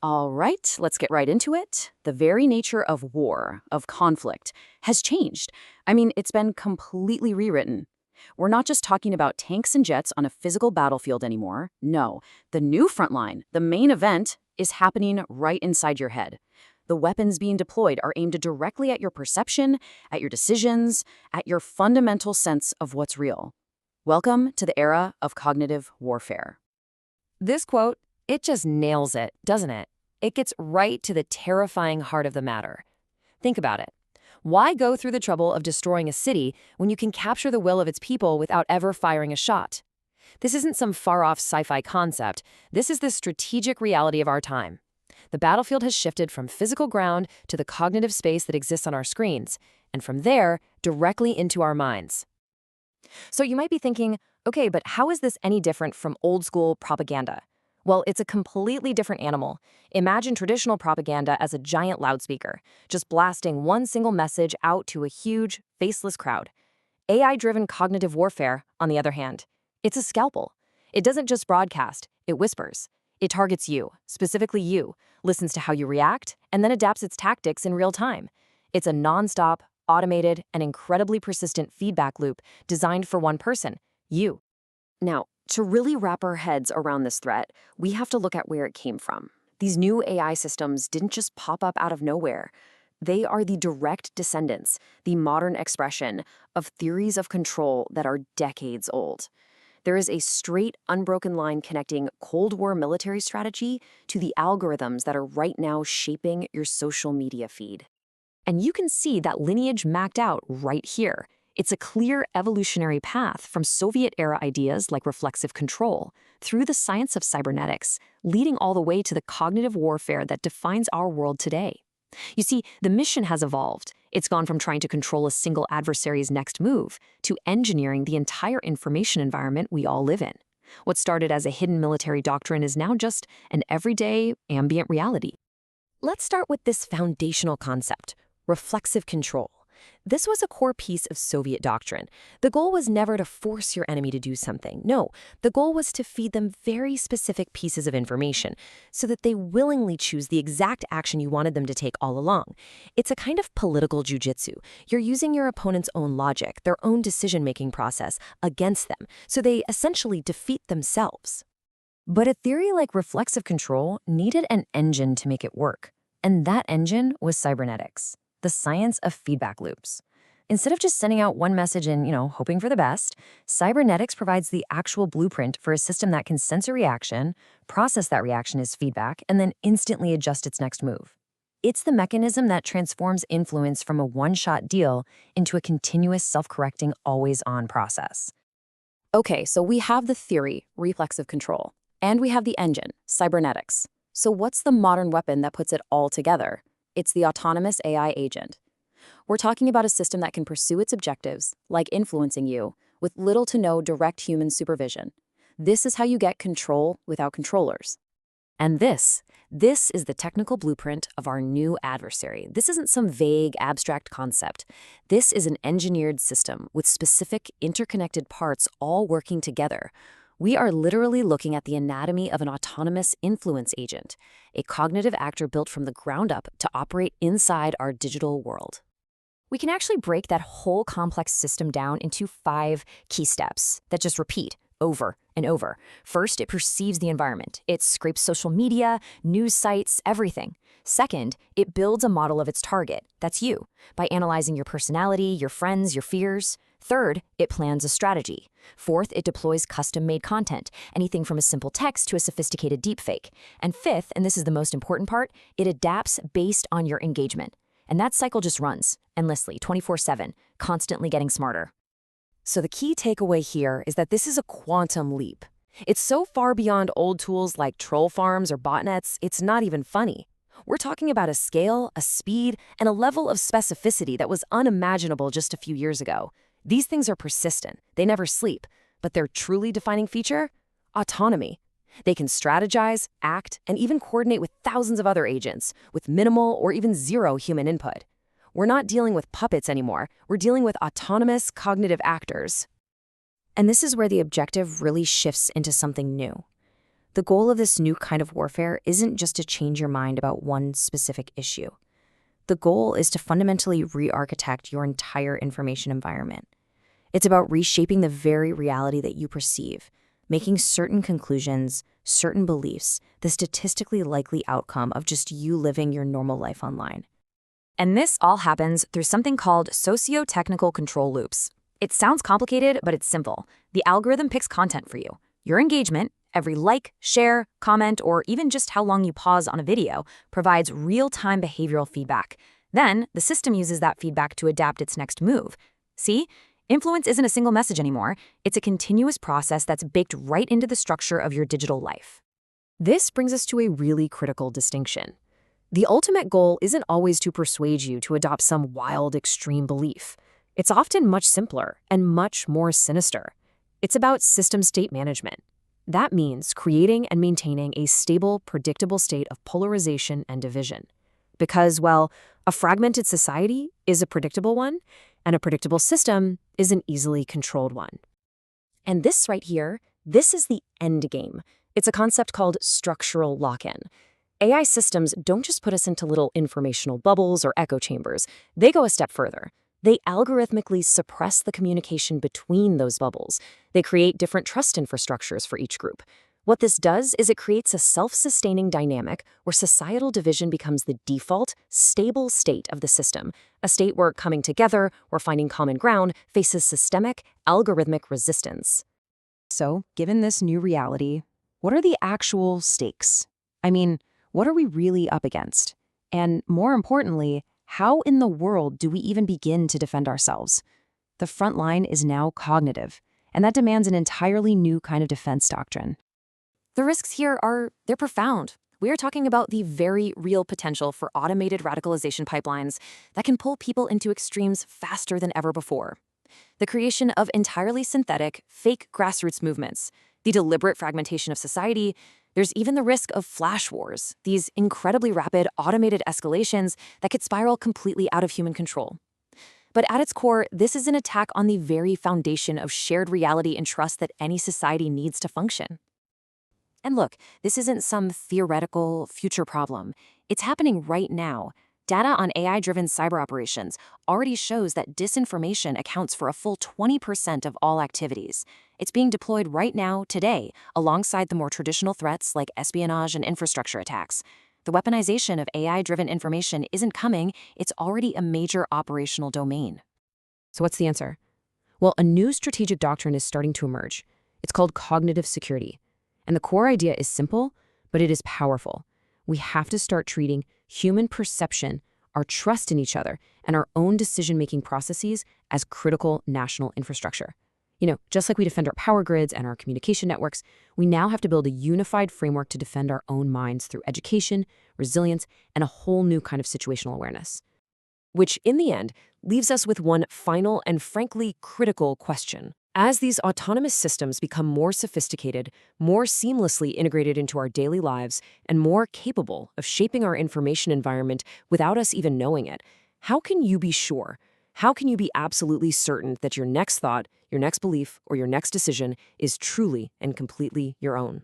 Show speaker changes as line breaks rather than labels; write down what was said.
All right, let's get right into it. The very nature of war, of conflict, has changed. I mean, it's been completely rewritten. We're not just talking about tanks and jets on a physical battlefield anymore. No, the new front line, the main event, is happening right inside your head. The weapons being deployed are aimed directly at your perception, at your decisions, at your fundamental sense of what's real. Welcome to the era of cognitive warfare.
This quote, it just nails it, doesn't it? It gets right to the terrifying heart of the matter. Think about it. Why go through the trouble of destroying a city when you can capture the will of its people without ever firing a shot? This isn't some far-off sci-fi concept. This is the strategic reality of our time. The battlefield has shifted from physical ground to the cognitive space that exists on our screens, and from there, directly into our minds. So you might be thinking, okay, but how is this any different from old-school propaganda? Well, it's a completely different animal. Imagine traditional propaganda as a giant loudspeaker, just blasting one single message out to a huge, faceless crowd. AI-driven cognitive warfare, on the other hand, it's a scalpel. It doesn't just broadcast, it whispers. It targets you, specifically you, listens to how you react, and then adapts its tactics in real time. It's a nonstop, automated, and incredibly persistent feedback loop designed for one person, you. Now, to really wrap our heads around this threat, we have to look at where it came from. These new AI systems didn't just pop up out of nowhere. They are the direct descendants, the modern expression of theories of control that are decades old. There is a straight, unbroken line connecting Cold War military strategy to the algorithms that are right now shaping your social media feed. And you can see that lineage mapped out right here. It's a clear evolutionary path from Soviet-era ideas like reflexive control through the science of cybernetics, leading all the way to the cognitive warfare that defines our world today. You see, the mission has evolved. It's gone from trying to control a single adversary's next move to engineering the entire information environment we all live in. What started as a hidden military doctrine is now just an everyday, ambient reality. Let's start with this foundational concept, reflexive control. This was a core piece of Soviet doctrine. The goal was never to force your enemy to do something. No, the goal was to feed them very specific pieces of information so that they willingly choose the exact action you wanted them to take all along. It's a kind of political jujitsu. You're using your opponent's own logic, their own decision-making process, against them, so they essentially defeat themselves. But a theory like reflexive control needed an engine to make it work. And that engine was cybernetics. The science of feedback loops. Instead of just sending out one message and, hoping for the best, cybernetics provides the actual blueprint for a system that can sense a reaction, process that reaction as feedback, and then instantly adjust its next move. It's the mechanism that transforms influence from a one-shot deal into a continuous self-correcting, always-on process.
Okay, so we have the theory, reflexive control, and we have the engine, cybernetics. So what's the modern weapon that puts it all together? It's the autonomous AI agent. We're talking about a system that can pursue its objectives, like influencing you, with little to no direct human supervision. This is how you get control without controllers. And this is the technical blueprint of our new adversary. This isn't some vague, abstract concept. This is an engineered system with specific, interconnected parts all working together. We are literally looking at the anatomy of an autonomous influence agent, a cognitive actor built from the ground up to operate inside our digital world. We can actually break that whole complex system down into 5 key steps that just repeat over and over. First, it perceives the environment. It scrapes social media, news sites, everything. Second, it builds a model of its target. That's you, by analyzing your personality, your friends, your fears. Third, it plans a strategy. Fourth, it deploys custom-made content, anything from a simple text to a sophisticated deepfake. And fifth, and this is the most important part, it adapts based on your engagement. And that cycle just runs, endlessly, 24/7, constantly getting smarter. So the key takeaway here is that this is a quantum leap. It's so far beyond old tools like troll farms or botnets, it's not even funny. We're talking about a scale, a speed, and a level of specificity that was unimaginable just a few years ago. These things are persistent. They never sleep. But their truly defining feature? Autonomy. They can strategize, act, and even coordinate with thousands of other agents, with minimal or even zero human input. We're not dealing with puppets anymore. We're dealing with autonomous cognitive actors. And this is where the objective really shifts into something new.
The goal of this new kind of warfare isn't just to change your mind about one specific issue. The goal is to fundamentally re-architect your entire information environment. It's about reshaping the very reality that you perceive, making certain conclusions, certain beliefs, the statistically likely outcome of just you living your normal life online.
And this all happens through something called socio-technical control loops. It sounds complicated, but it's simple. The algorithm picks content for you. Your engagement, every like, share, comment, or even just how long you pause on a video, provides real-time behavioral feedback. Then, the system uses that feedback to adapt its next move. See? Influence isn't a single message anymore. It's a continuous process that's baked right into the structure of your digital life.
This brings us to a really critical distinction. The ultimate goal isn't always to persuade you to adopt some wild, extreme belief. It's often much simpler and much more sinister. It's about system state management. That means creating and maintaining a stable, predictable state of polarization and division. Because, well, a fragmented society is a predictable one, and a predictable system is an easily controlled one.
And this right here, this is the end game. It's a concept called structural lock-in. AI systems don't just put us into little informational bubbles or echo chambers. They go a step further. They algorithmically suppress the communication between those bubbles. They create different trust infrastructures for each group. What this does is it creates a self-sustaining dynamic where societal division becomes the default, stable state of the system, a state where coming together or finding common ground faces systemic, algorithmic resistance.
So, given this new reality, what are the actual stakes? I mean, what are we really up against? And more importantly, how in the world do we even begin to defend ourselves? The front line is now cognitive, and that demands an entirely new kind of defense doctrine.
The risks here they're profound. We are talking about the very real potential for automated radicalization pipelines that can pull people into extremes faster than ever before. The creation of entirely synthetic, fake grassroots movements, the deliberate fragmentation of society. There's even the risk of flash wars, these incredibly rapid, automated escalations that could spiral completely out of human control. But at its core, this is an attack on the very foundation of shared reality and trust that any society needs to function. And look, this isn't some theoretical future problem. It's happening right now. Data on AI-driven cyber operations already shows that disinformation accounts for a full 20% of all activities. It's being deployed right now, today, alongside the more traditional threats like espionage and infrastructure attacks. The weaponization of AI-driven information isn't coming, it's already a major operational domain.
So what's the answer? Well, a new strategic doctrine is starting to emerge. It's called cognitive security. And the core idea is simple, but it is powerful. We have to start treating human perception, our trust in each other, and our own decision-making processes as critical national infrastructure. Just like we defend our power grids and our communication networks, we now have to build a unified framework to defend our own minds through education, resilience, and a whole new kind of situational awareness. Which, in the end, leaves us with one final and frankly critical question. As these autonomous systems become more sophisticated, more seamlessly integrated into our daily lives, and more capable of shaping our information environment without us even knowing it, how can you be sure? How can you be absolutely certain that your next thought, your next belief, or your next decision is truly and completely your own?